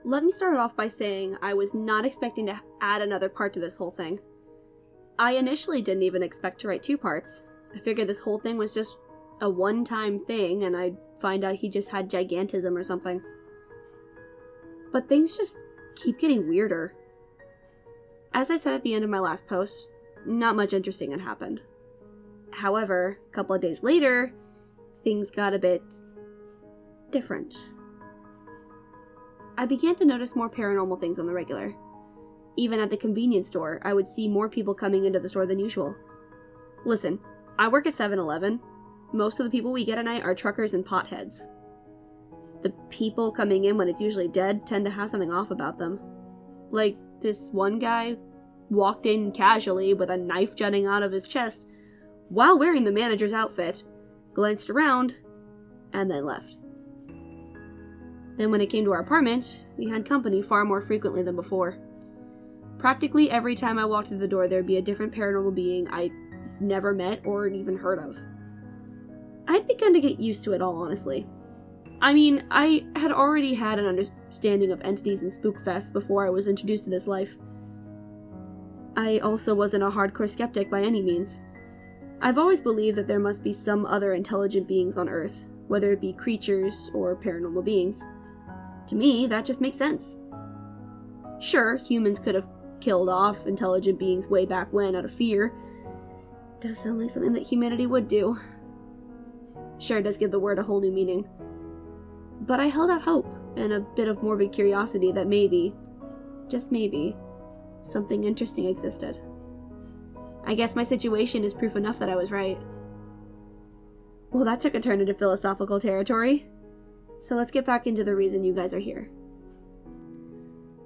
let me start off by saying I was not expecting to add another part to this whole thing. I initially didn't even expect to write 2 parts. I figured this whole thing was just a one-time thing and I'd find out he just had gigantism or something. But things just keep getting weirder. As I said at the end of my last post, not much interesting had happened. However, a couple of days later, things got a bit different. I began to notice more paranormal things on the regular. Even at the convenience store, I would see more people coming into the store than usual. Listen, I work at 7-Eleven. Most of the people we get at night are truckers and potheads. The people coming in when it's usually dead tend to have something off about them. Like, this one guy walked in casually with a knife jutting out of his chest while wearing the manager's outfit, glanced around, and then left. Then when it came to our apartment, we had company far more frequently than before. Practically every time I walked through the door, there'd be a different paranormal being I'd never met or even heard of. I'd begun to get used to it all, honestly. I mean, I had already had an understanding of entities and spookfests before I was introduced to this life. I also wasn't a hardcore skeptic by any means. I've always believed that there must be some other intelligent beings on Earth, whether it be creatures or paranormal beings. To me, that just makes sense. Sure, humans could have killed off intelligent beings way back when out of fear. Does sound like something that humanity would do. Sure, it does give the word a whole new meaning. But I held out hope and a bit of morbid curiosity that maybe, just maybe, something interesting existed. I guess my situation is proof enough that I was right. Well, that took a turn into philosophical territory. So let's get back into the reason you guys are here.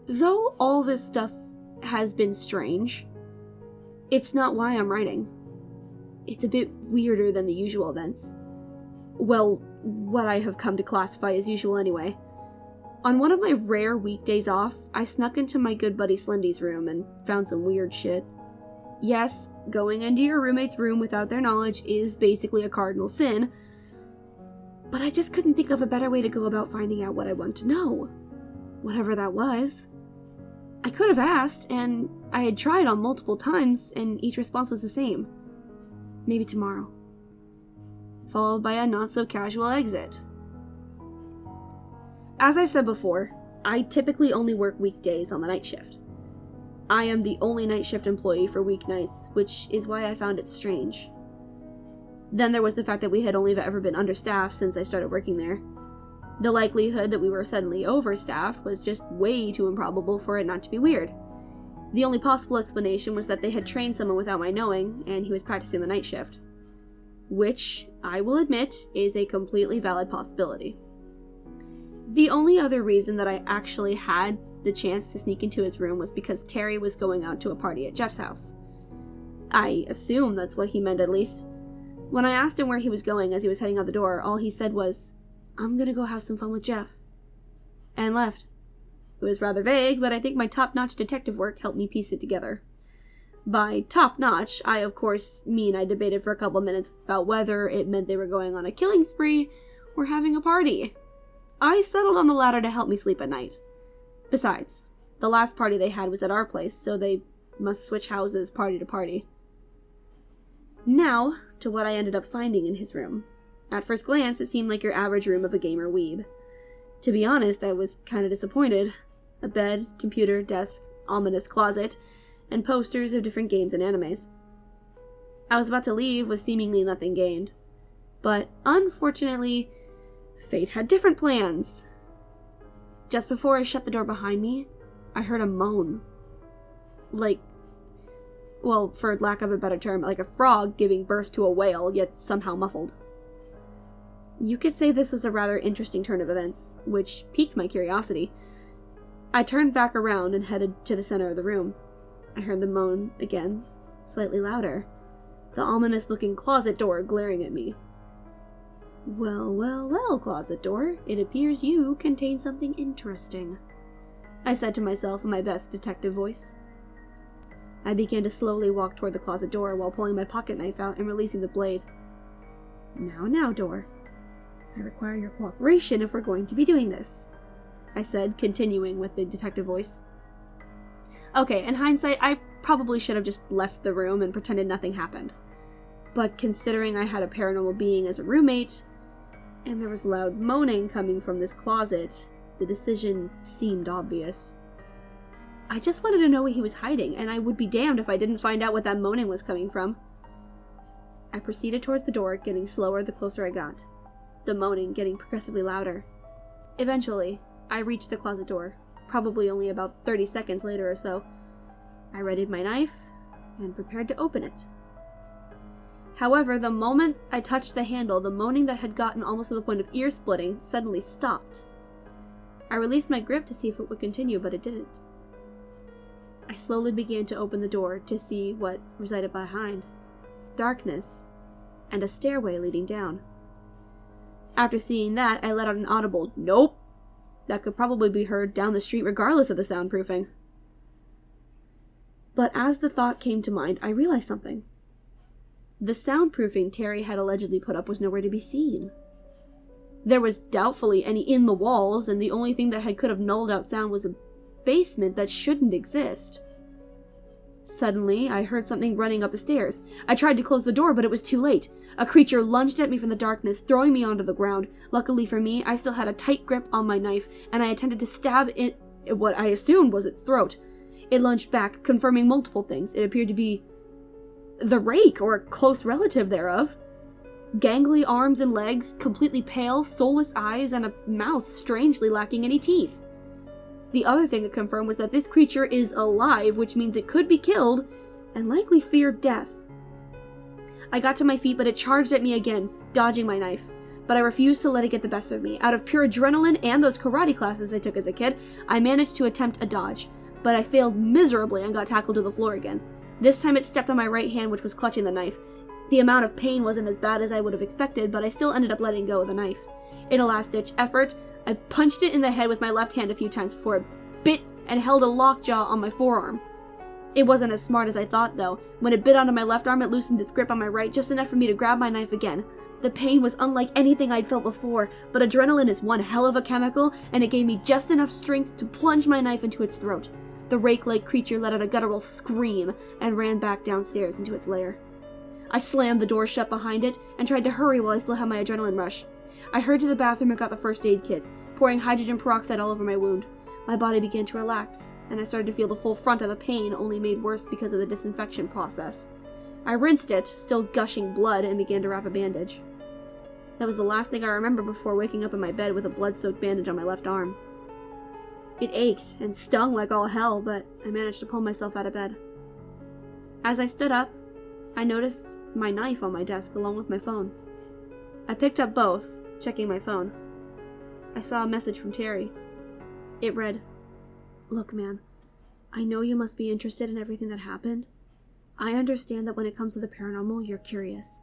Though all this stuff has been strange, it's not why I'm writing. It's a bit weirder than the usual events. Well, what I have come to classify as usual anyway. On one of my rare weekdays off, I snuck into my good buddy Slendy's room and found some weird shit. Yes, going into your roommate's room without their knowledge is basically a cardinal sin, but I just couldn't think of a better way to go about finding out what I want to know. Whatever that was. I could have asked, and I had tried on multiple times, and each response was the same. Maybe tomorrow. Followed by a not-so-casual exit. As I've said before, I typically only work weekdays on the night shift. I am the only night shift employee for weeknights, which is why I found it strange. Then there was the fact that we had only ever been understaffed since I started working there. The likelihood that we were suddenly overstaffed was just way too improbable for it not to be weird. The only possible explanation was that they had trained someone without my knowing, and he was practicing the night shift. Which, I will admit, is a completely valid possibility. The only other reason that I actually had the chance to sneak into his room was because Terry was going out to a party at Jeff's house. I assume that's what he meant, at least. When I asked him where he was going as he was heading out the door, all he said was, "I'm gonna go have some fun with Jeff," and left. It was rather vague, but I think my top-notch detective work helped me piece it together. By top-notch, I of course mean I debated for a couple minutes about whether it meant they were going on a killing spree or having a party. I settled on the latter to help me sleep at night. Besides, the last party they had was at our place, so they must switch houses party to party. Now, to what I ended up finding in his room. At first glance, it seemed like your average room of a gamer weeb. To be honest, I was kinda disappointed. A bed, computer, desk, ominous closet, and posters of different games and animes. I was about to leave with seemingly nothing gained. But, unfortunately, fate had different plans. Just before I shut the door behind me, I heard a moan. Well, for lack of a better term, like a frog giving birth to a whale, yet somehow muffled. You could say this was a rather interesting turn of events, which piqued my curiosity. I turned back around and headed to the center of the room. I heard the moan again, slightly louder, the ominous-looking closet door glaring at me. "Well, well, well, closet door, it appears you contain something interesting," I said to myself in my best detective voice. I began to slowly walk toward the closet door while pulling my pocket knife out and releasing the blade. Now, door. I require your cooperation if we're going to be doing this." I said, continuing with the detective voice. Okay, in hindsight, I probably should have just left the room and pretended nothing happened. But considering I had a paranormal being as a roommate, and there was loud moaning coming from this closet, the decision seemed obvious. I just wanted to know what he was hiding, and I would be damned if I didn't find out what that moaning was coming from. I proceeded towards the door, getting slower the closer I got, the moaning getting progressively louder. Eventually, I reached the closet door, probably only about 30 seconds later or so. I readied my knife and prepared to open it. However, the moment I touched the handle, the moaning that had gotten almost to the point of ear-splitting suddenly stopped. I released my grip to see if it would continue, but it didn't. I slowly began to open the door to see what resided behind. Darkness, and a stairway leading down. After seeing that, I let out an audible "Nope!" that could probably be heard down the street regardless of the soundproofing. But as the thought came to mind, I realized something. The soundproofing Terry had allegedly put up was nowhere to be seen. There was doubtfully any in the walls, and the only thing that could have nulled out sound was a basement that shouldn't exist. Suddenly, I heard something running up the stairs. I tried to close the door, but it was too late. A creature lunged at me from the darkness, throwing me onto the ground. Luckily for me, I still had a tight grip on my knife, and I attempted to stab it what I assumed was its throat. It lunged back, confirming multiple things. It appeared to be the rake, or a close relative thereof. Gangly arms and legs, completely pale, soulless eyes, and a mouth strangely lacking any teeth. The other thing it confirmed was that this creature is alive, which means it could be killed, and likely feared death. I got to my feet, but it charged at me again, dodging my knife. But I refused to let it get the best of me. Out of pure adrenaline and those karate classes I took as a kid, I managed to attempt a dodge, but I failed miserably and got tackled to the floor again. This time it stepped on my right hand, which was clutching the knife. The amount of pain wasn't as bad as I would have expected, but I still ended up letting go of the knife. In a last-ditch effort, I punched it in the head with my left hand a few times before it bit and held a lockjaw on my forearm. It wasn't as smart as I thought, though. When it bit onto my left arm, it loosened its grip on my right just enough for me to grab my knife again. The pain was unlike anything I'd felt before, but adrenaline is one hell of a chemical, and it gave me just enough strength to plunge my knife into its throat. The rake-like creature let out a guttural scream and ran back downstairs into its lair. I slammed the door shut behind it and tried to hurry while I still had my adrenaline rush. I hurried to the bathroom and got the first aid kit, pouring hydrogen peroxide all over my wound. My body began to relax, and I started to feel the full front of the pain, only made worse because of the disinfection process. I rinsed it, still gushing blood, and began to wrap a bandage. That was the last thing I remember before waking up in my bed with a blood-soaked bandage on my left arm. It ached and stung like all hell, but I managed to pull myself out of bed. As I stood up, I noticed my knife on my desk along with my phone. I picked up both, checking my phone. I saw a message from Terry. It read, "Look, man, I know you must be interested in everything that happened. I understand that when it comes to the paranormal, you're curious.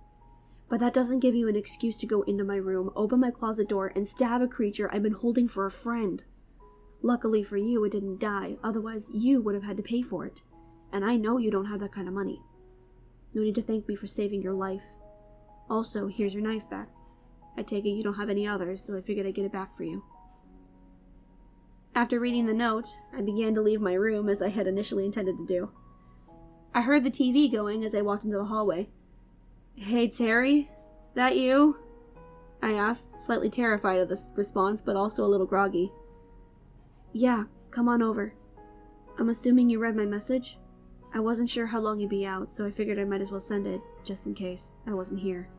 But that doesn't give you an excuse to go into my room, open my closet door, and stab a creature I've been holding for a friend. Luckily for you, it didn't die, otherwise you would have had to pay for it. And I know you don't have that kind of money. No need to thank me for saving your life. Also, here's your knife back. I take it you don't have any others, so I figured I'd get it back for you." After reading the note, I began to leave my room as I had initially intended to do. I heard the TV going as I walked into the hallway. "Hey, Terry? That you?" I asked, slightly terrified of this response, but also a little groggy. "Yeah, come on over. I'm assuming you read my message? I wasn't sure how long you'd be out, so I figured I might as well send it, just in case I wasn't here."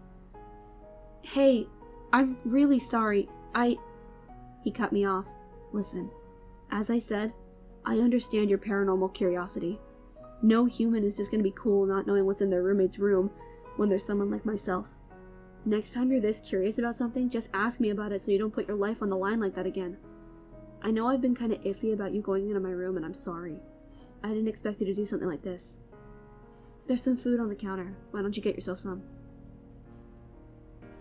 "Hey, I'm really sorry. He cut me off. "Listen, as I said, I understand your paranormal curiosity. No human is just going to be cool not knowing what's in their roommate's room when there's someone like myself. Next time you're this curious about something, just ask me about it so you don't put your life on the line like that again. I know I've been kind of iffy about you going into my room, and I'm sorry. I didn't expect you to do something like this. There's some food on the counter. Why don't you get yourself some?"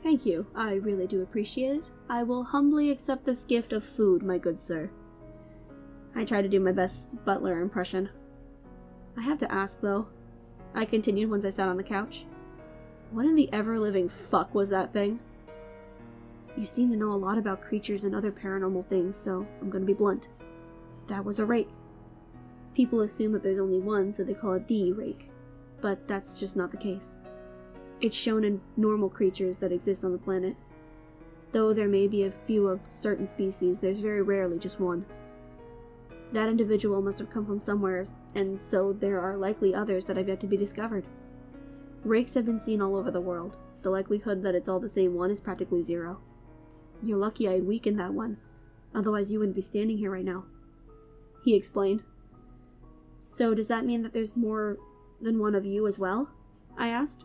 "Thank you. I really do appreciate it. I will humbly accept this gift of food, my good sir." I tried to do my best butler impression. "I have to ask, though," I continued once I sat on the couch. "What in the ever-living fuck was that thing?" You seem to know a lot about creatures and other paranormal things, so I'm gonna be blunt. That was a rake. People assume that there's only one, so they call it the rake. But that's just not the case. It's shown in normal creatures that exist on the planet. Though there may be a few of certain species, there's very rarely just one. That individual must have come from somewhere, and so there are likely others that have yet to be discovered. Rakes have been seen all over the world. The likelihood that it's all the same one is practically zero. You're lucky I weakened that one, otherwise you wouldn't be standing here right now. He explained. So does that mean that there's more than one of you as well? I asked.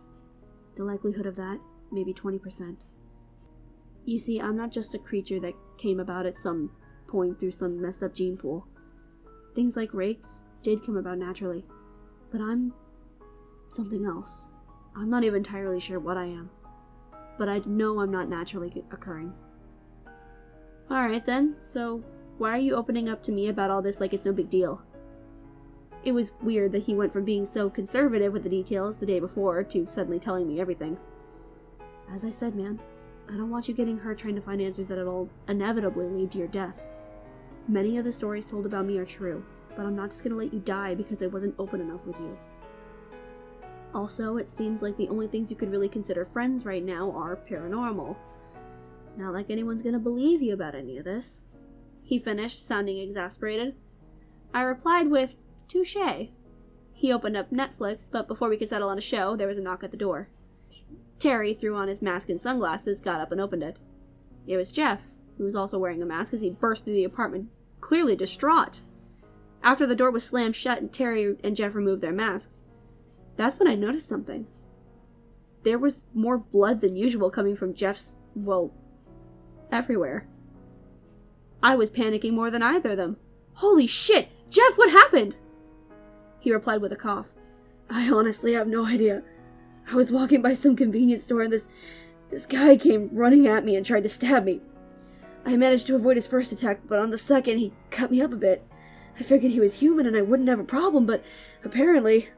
The likelihood of that, maybe 20%. You see, I'm not just a creature that came about at some point through some messed up gene pool. Things like rakes did come about naturally, but I'm something else. I'm not even entirely sure what I am, but I know I'm not naturally occurring. Alright then, so why are you opening up to me about all this like it's no big deal? It was weird that he went from being so conservative with the details the day before to suddenly telling me everything. As I said, man, I don't want you getting hurt trying to find answers that'll inevitably lead to your death. Many of the stories told about me are true, but I'm not just gonna let you die because I wasn't open enough with you. Also, it seems like the only things you could really consider friends right now are paranormal. Not like anyone's gonna believe you about any of this. He finished, sounding exasperated. I replied with, touche. He opened up Netflix, but before we could settle on a show, there was a knock at the door. Terry threw on his mask and sunglasses, got up and opened it. It was Jeff, who was also wearing a mask as he burst through the apartment, clearly distraught. After the door was slammed shut and Terry and Jeff removed their masks, that's when I noticed something. There was more blood than usual coming from Jeff's, well, everywhere. I was panicking more than either of them. Holy shit! Jeff, what happened? He replied with a cough. I honestly have no idea. I was walking by some convenience store and this guy came running at me and tried to stab me. I managed to avoid his first attack, but on the second he cut me up a bit. I figured he was human and I wouldn't have a problem, but apparently...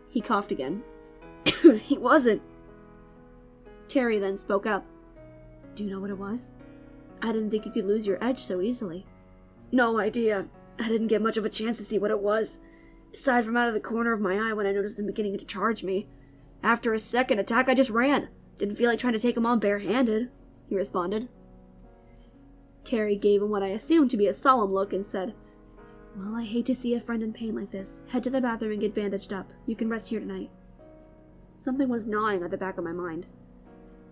He coughed again. He wasn't. Terry then spoke up. Do you know what it was? I didn't think you could lose your edge so easily. No idea. I didn't get much of a chance to see what it was. Aside from out of the corner of my eye when I noticed him beginning to charge me. After his second attack, I just ran. Didn't feel like trying to take him on barehanded, he responded. Terry gave him what I assumed to be a solemn look and said, Well, I hate to see a friend in pain like this. Head to the bathroom and get bandaged up. You can rest here tonight. Something was gnawing at the back of my mind.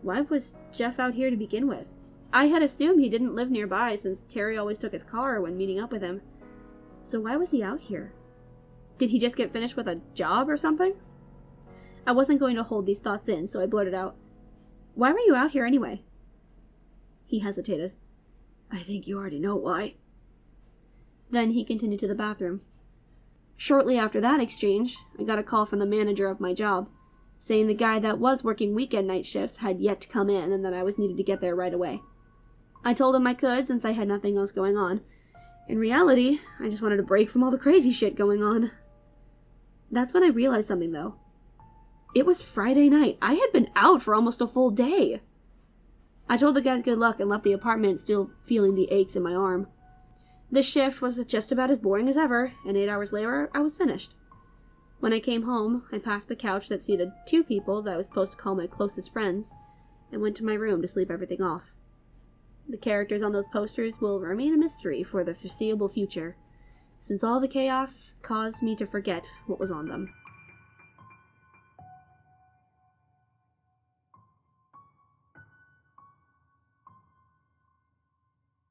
Why was Jeff out here to begin with? I had assumed he didn't live nearby since Terry always took his car when meeting up with him. So why was he out here? Did he just get finished with a job or something? I wasn't going to hold these thoughts in, so I blurted out, Why were you out here anyway? He hesitated. I think you already know why. Then he continued to the bathroom. Shortly after that exchange, I got a call from the manager of my job, saying the guy that was working weekend night shifts had yet to come in and that I was needed to get there right away. I told him I could since I had nothing else going on. In reality, I just wanted a break from all the crazy shit going on. That's when I realized something, though. It was Friday night. I had been out for almost a full day. I told the guys good luck and left the apartment still feeling the aches in my arm. The shift was just about as boring as ever, and 8 hours later, I was finished. When I came home, I passed the couch that seated 2 people that I was supposed to call my closest friends, and went to my room to sleep everything off. The characters on those posters will remain a mystery for the foreseeable future, since all the chaos caused me to forget what was on them.